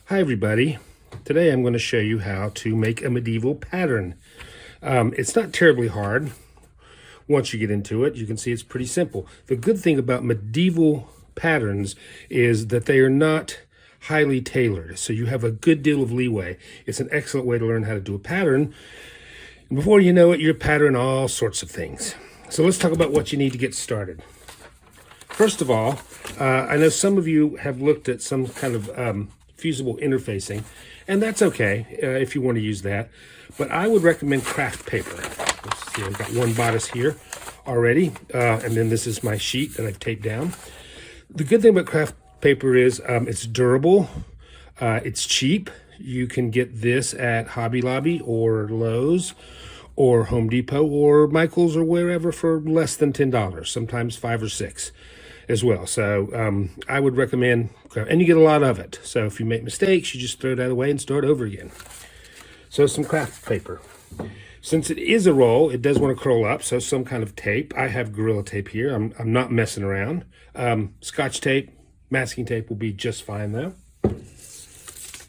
Hi everybody. Today I'm going to show you how to make a medieval pattern. It's not terribly hard. Once you get into it, you can see it's pretty simple. The good thing about medieval patterns is that they are not highly tailored, so you have a good deal of leeway. It's an excellent way to learn how to do a pattern. And before you know it, you're patterning all sorts of things. So let's talk about what you need to get started. First of all, I know some of you have looked at some kind of fusible interfacing, and that's okay if you want to use that, but I would recommend Kraft Paper. Let's see, I've got one bodice here already, and then this is my sheet that I've taped down. The good thing about Kraft Paper is it's durable, it's cheap. You can get this at Hobby Lobby or Lowe's or Home Depot or Michael's or wherever for less than $10, sometimes $5 or $6 as well. So I would recommend, and you get a lot of it. So if you make mistakes, you just throw that away and start over again. So some Kraft Paper. Since it is a roll, it does want to curl up, so some kind of tape. I have Gorilla Tape here. I'm not messing around. Scotch tape, masking tape will be just fine though.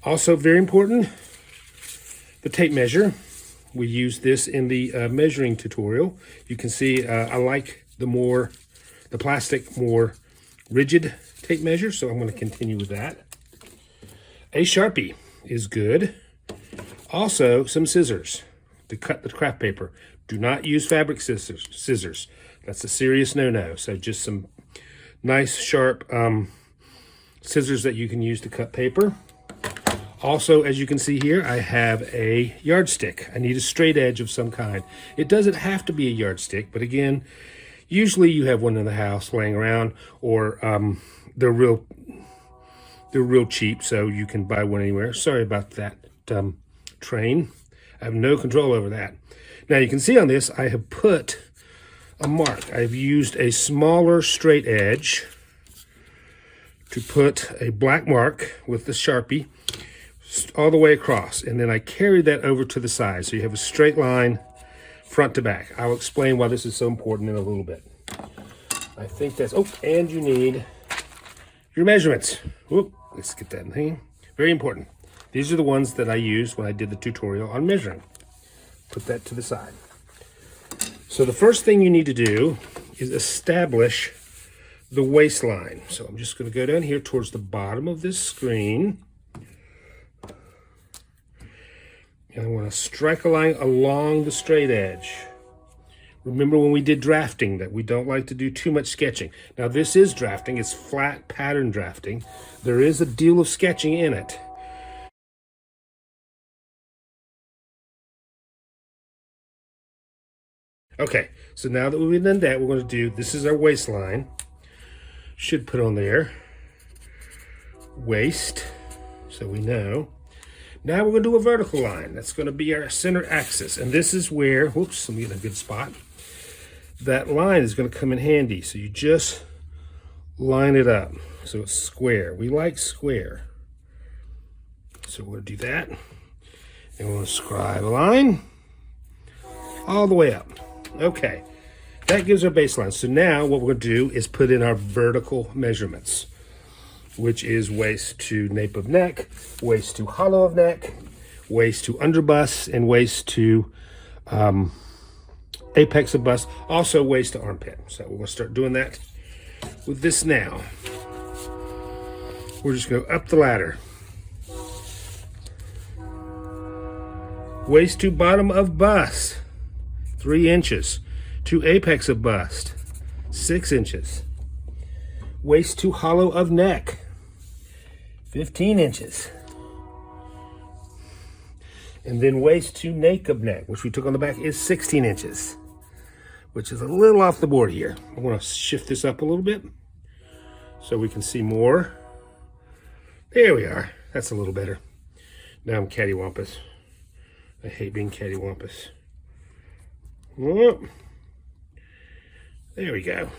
Also very important, the tape measure. We use this in the measuring tutorial. You can see I like the plastic more rigid tape measure, so I'm going to continue with that. A Sharpie is good. Also some scissors to cut the craft paper. Do not use fabric scissors. That's a serious no-no. So just some nice sharp scissors that you can use to cut paper. Also, as you can see here, I have a yardstick. I need a straight edge of some kind. It doesn't have to be a yardstick, but again, usually you have one in the house laying around, or they're real cheap, so you can buy one anywhere. Sorry about that train. I have no control over that. Now you can see on this, I have put a mark. I've used a smaller straight edge to put a black mark with the Sharpie all the way across, and then I carry that over to the side, so you have a straight line front to back. I'll explain why this is so important in a little bit. I think that's, oh, and you need your measurements. Whoop, let's get that in here. Very important. These are the ones that I used when I did the tutorial on measuring. Put that to the side. So the first thing you need to do is establish the waistline. So I'm just going to go down here towards the bottom of this screen. And I want to strike a line along the straight edge. Remember when we did drafting that we don't like to do too much sketching. Now this is drafting, it's flat pattern drafting. There is a deal of sketching in it. Okay, so now that we've done that, we're going to do, this is our waistline. Should put on there, waist, so we know. Now we're going to do a vertical line. That's going to be our center axis. And this is where, whoops, I'm getting a good spot. That line is going to come in handy. So you just line it up so it's square. We like square. So we're going to do that. And we're going to scribe a line all the way up. Okay, that gives our baseline. So now what we're going to do is put in our vertical measurements, which is waist to nape of neck, waist to hollow of neck, waist to under bust, and waist to apex of bust, also waist to armpit. So we're going to start doing that with this now. We're just going to go up the ladder. Waist to bottom of bust, 3 inches. To apex of bust, 6 inches. Waist to hollow of neck, 15 inches. And then waist to nape of neck, which we took on the back, is 16 inches, which is a little off the board here. I want to shift this up a little bit so we can see more. There we are. That's a little better. Now I'm cattywampus. I hate being cattywampus. Whoop. There we go.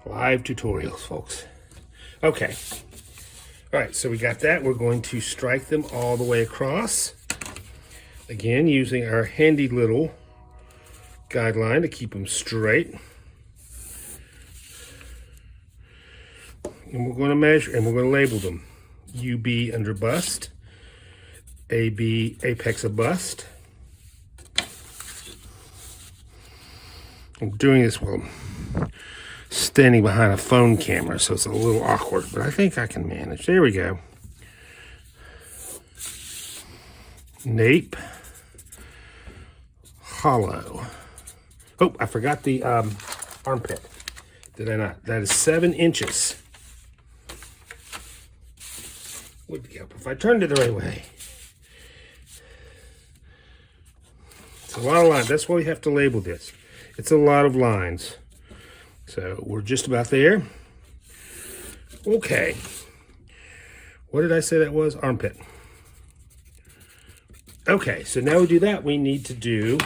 Live tutorials, folks. Okay. All right, so we got that. We're going to strike them all the way across. Again, using our handy little guideline to keep them straight. And we're going to measure, and we're going to label them. UB under bust, AB apex of bust. I'm doing this while I'm standing behind a phone camera, so it's a little awkward, but I think I can manage. There we go. Nape, hollow. Oh, I forgot the armpit. Did I not? That is 7 inches. Would be helpful if I turned it the right way. It's a lot of lines. That's why we have to label this. It's a lot of lines. So we're just about there. Okay. What did I say that was? Armpit. Okay, so now we do that, we need to do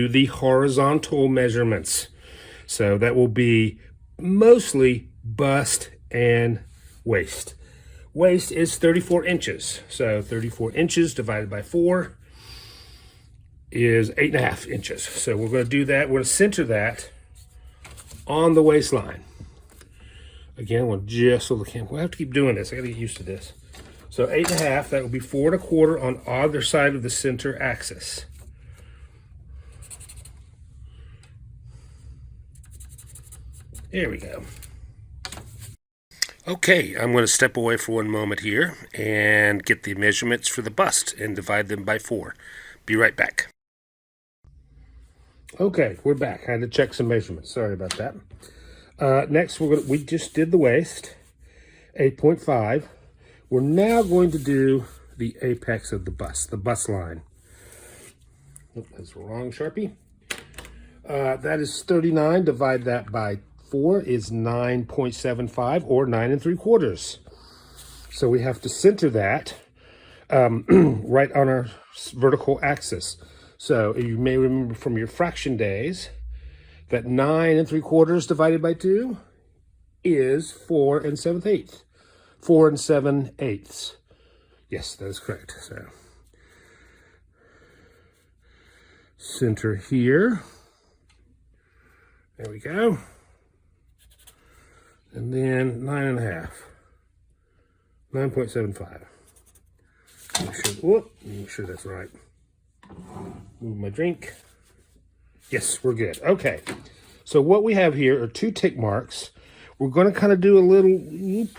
the horizontal measurements. So that will be mostly bust and waist. Waist is 34 inches. So 34 inches divided by 4 is 8.5 inches. So we're going to do that. We're going to center that on the waistline. Again, we'll just so the camera. We'll have to keep doing this. I got to get used to this. So 8.5. That will be 4 1/4 on either side of the center axis. There we go. Okay, I'm going to step away for one moment here and get the measurements for the bust and divide them by 4. Be right back. Okay, we're back. I had to check some measurements. Sorry about that. Next, we just did the waist, 8.5. We're now going to do the apex of the bust line. Oh, that's the wrong Sharpie. That is 39. Divide that by 4 is 9.75 or 9 3/4. So we have to center that right on our vertical axis. So you may remember from your fraction days that 9 3/4 divided by 2 is 4 7/8. 4 7/8. Yes, that is correct. So center here. There we go. And then 9.5. 9.75. Make sure that's right. Move my drink. Yes, we're good. Okay. So what we have here are 2 tick marks. We're going to kind of do a little whoop,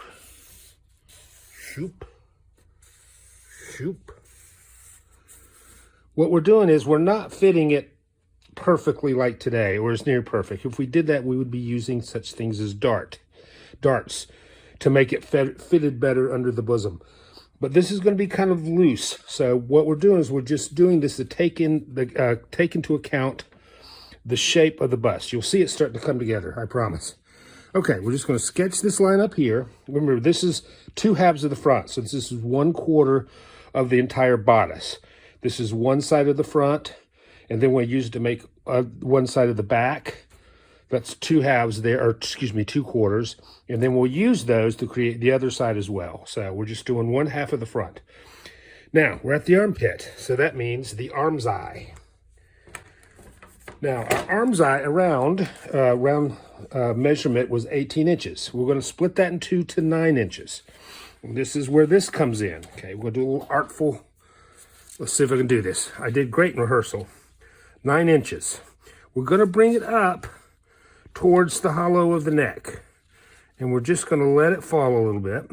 shoop, shoop. What we're doing is we're not fitting it perfectly like today, or as near perfect. If we did that, we would be using such things as darts to make it fitted better under the bosom. But this is going to be kind of loose. So what we're doing is we're just doing this to take into account the shape of the bust. You'll see it starting to come together, I promise. Okay, we're just going to sketch this line up here. Remember, this is 2 halves of the front, so this is 1/4 of the entire bodice. This is one side of the front, and then we'll use it to make one side of the back. That's 2 halves there, or excuse me, 2/4. And then we'll use those to create the other side as well. So we're just doing 1/2 of the front. Now, we're at the armpit. So that means the arm's eye. Now, our arm's eye round measurement was 18 inches. We're going to split that in 2 to 9 inches. And this is where this comes in. Okay, we're going to do a little artful. Let's see if I can do this. I did great in rehearsal. 9 inches. We're going to bring it up towards the hollow of the neck. And we're just going to let it fall a little bit.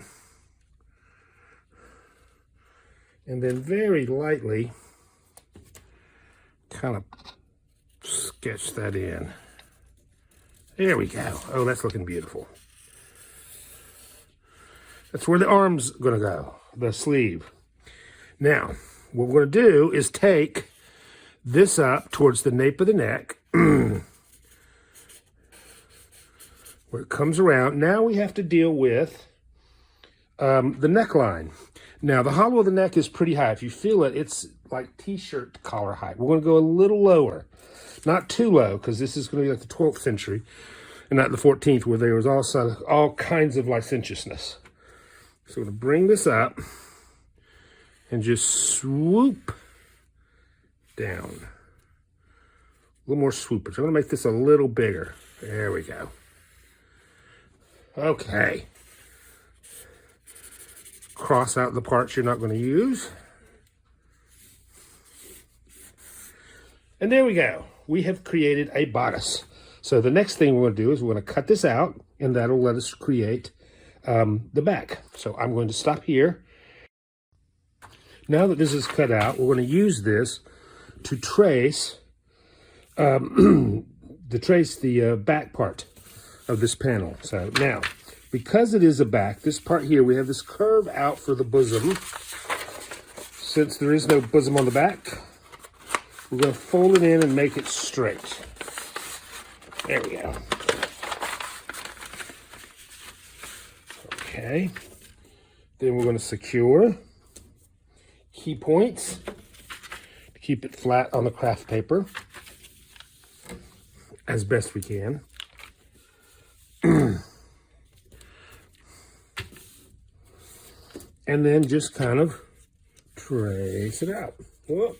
And then very lightly kind of sketch that in. There we go. Oh, that's looking beautiful. That's where the arm's going to go, the sleeve. Now, what we're going to do is take this up towards the nape of the neck. Where it comes around. Now we have to deal with the neckline. Now, the hollow of the neck is pretty high. If you feel it, it's like t-shirt collar height. We're going to go a little lower. Not too low, because this is going to be like the 12th century and not the 14th, where there was all kinds of licentiousness. So we're going to bring this up and just swoop down. A little more swoopage. I'm going to make this a little bigger. There we go. Okay. Cross out the parts you're not going to use. And there we go. We have created a bodice. So the next thing we're going to do is we're going to cut this out, and that'll let us create the back. So I'm going to stop here. Now that this is cut out, we're going to use this to trace the back part of this panel. So now, because it is a back, this part here, we have this curve out for the bosom. Since there is no bosom on the back, we're going to fold it in and make it straight. There we go. Okay. Then we're going to secure key points to keep it flat on the craft paper as best we can. And then just kind of trace it out. Whoa.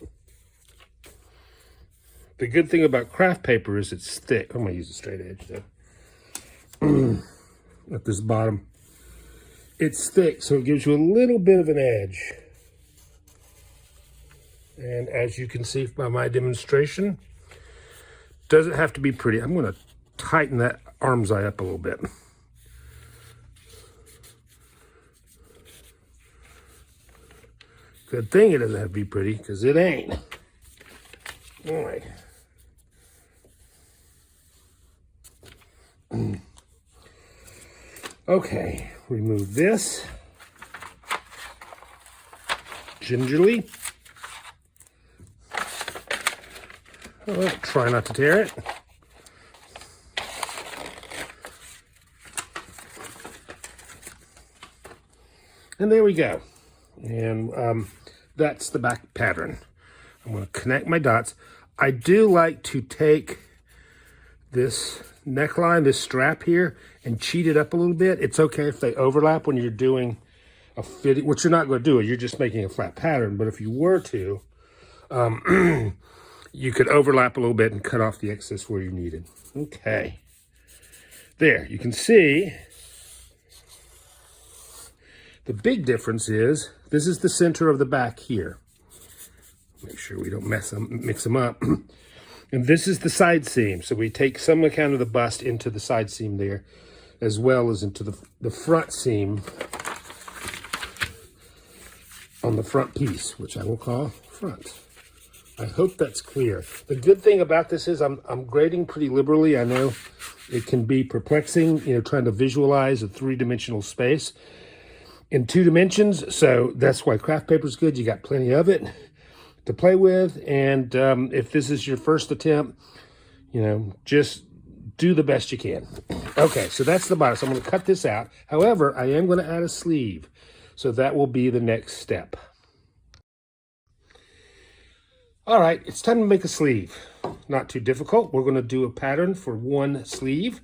The good thing about craft paper is it's thick. I'm going to use a straight edge though. At this bottom. It's thick, so it gives you a little bit of an edge. And as you can see by my demonstration, doesn't have to be pretty. I'm going to tighten that arm's eye up a little bit. Good thing it doesn't have to be pretty, because it ain't. All right. Okay, remove this gingerly. Oh, try not to tear it. And there we go. And that's the back pattern. I'm going to connect my dots. I do like to take this neckline, this strap here, and cheat it up a little bit. It's okay if they overlap when you're doing a fitting, which you're not going to do. You're just making a flat pattern. But if you were to, you could overlap a little bit and cut off the excess where you need it. Okay. There, you can see the big difference is this is the center of the back here. Make sure we don't mix them up. And this is the side seam. So we take some account of the bust into the side seam there, as well as into the front seam on the front piece, which I will call front. I hope that's clear. The good thing about this is I'm grading pretty liberally. I know it can be perplexing, trying to visualize a three-dimensional space in 2 dimensions. So that's why craft paper is good. You got plenty of it to play with. And if this is your first attempt, just do the best you can. Okay, so that's the bodice. I'm going to cut this out. However, I am going to add a sleeve. So that will be the next step. All right, it's time to make a sleeve. Not too difficult. We're going to do a pattern for one sleeve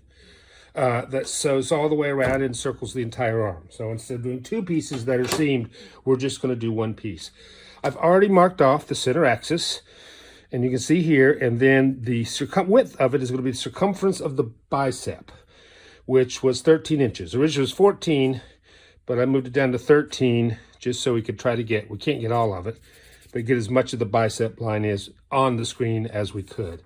that sews all the way around and encircles the entire arm. So instead of doing 2 pieces that are seamed, we're just going to do 1 piece. I've already marked off the center axis, and you can see here, and then the width of it is going to be the circumference of the bicep, which was 13 inches. Originally it was 14, but I moved it down to 13 just so we could try to we can't get all of it, but get as much of the bicep line is on the screen as we could.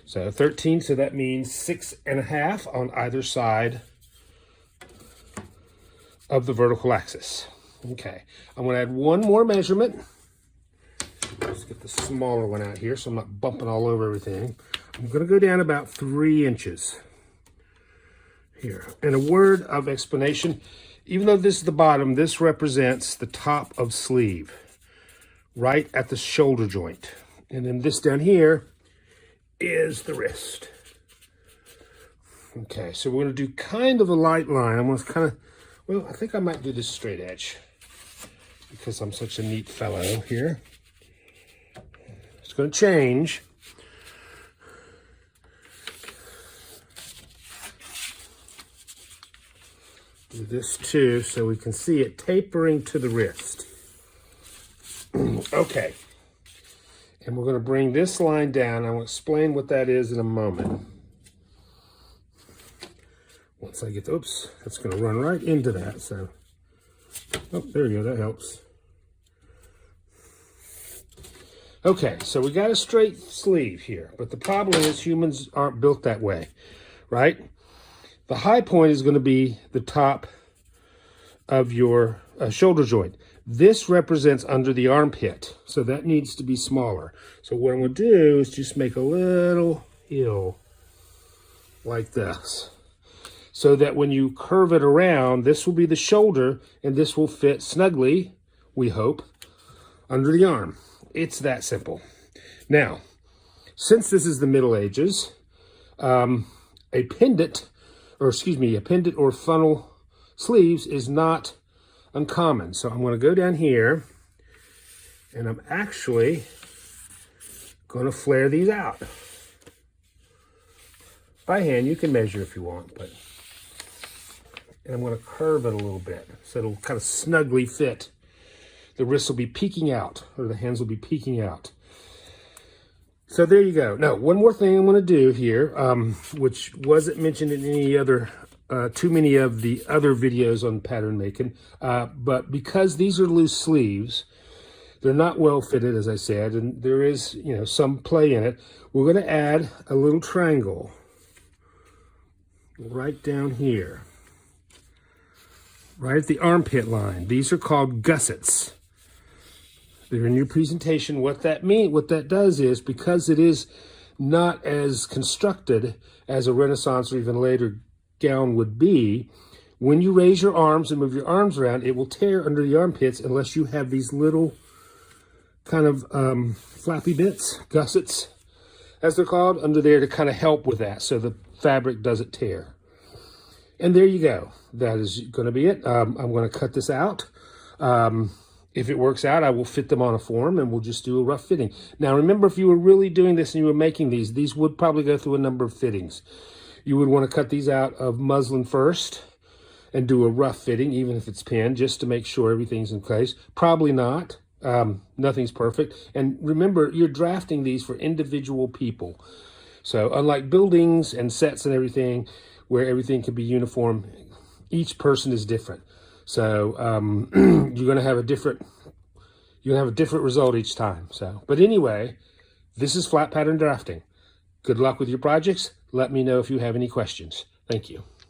So 13, so that means 6.5 on either side of the vertical axis. Okay, I'm going to add one more measurement. Let's get the smaller one out here so I'm not bumping all over everything. I'm going to go down about 3 inches here. And a word of explanation, even though this is the bottom, this represents the top of sleeve, right at the shoulder joint. And then this down here is the wrist. Okay, so we're going to do kind of a light line. I'm going to kind of, well, I think I might do this straight edge because I'm such a neat fellow here. It's going to change. Do this too so we can see it tapering to the wrist. Okay. And we're going to bring this line down. I will explain what that is in a moment. Once once I get, oops, that's going to run right into that. So, oh, there we go. That helps. Okay, so we got a straight sleeve here, but the problem is humans aren't built that way, right? The high point is going to be the top of your shoulder joint. This represents under the armpit, so that needs to be smaller. So what I'm going to do is just make a little heel like this, so that when you curve it around, this will be the shoulder, and this will fit snugly, we hope, under the arm. It's that simple. Now, since this is the Middle Ages, a pendant or funnel sleeves is not uncommon. So I'm going to go down here, and I'm actually going to flare these out. By hand, you can measure if you want, but and I'm going to curve it a little bit so it'll kind of snugly fit. The wrists will be peeking out, or the hands will be peeking out. So there you go. Now, one more thing I'm going to do here, which wasn't mentioned in any other, too many of the other videos on pattern making, but because these are loose sleeves, they're not well fitted, as I said, and there is, some play in it. We're going to add a little triangle right down here, right at the armpit line. These are called gussets. They're in your presentation. What that does is, because it is not as constructed as a Renaissance or even later gown would be, when you raise your arms and move your arms around, it will tear under the armpits unless you have these little kind of flappy bits, gussets, as they're called, under there to kind of help with that, so the fabric doesn't tear. And there you go. That is going to be it. I'm going to cut this out. If it works out, I will fit them on a form, and we'll just do a rough fitting. Now, remember, if you were really doing this and you were making these would probably go through a number of fittings. You would want to cut these out of muslin first and do a rough fitting, even if it's pinned, just to make sure everything's in place. Probably not. Nothing's perfect. And remember, you're drafting these for individual people. So unlike buildings and sets and everything, where everything can be uniform, each person is different. So you're going to have a different result each time. So, but anyway, this is flat pattern drafting. Good luck with your projects. Let me know if you have any questions. Thank you.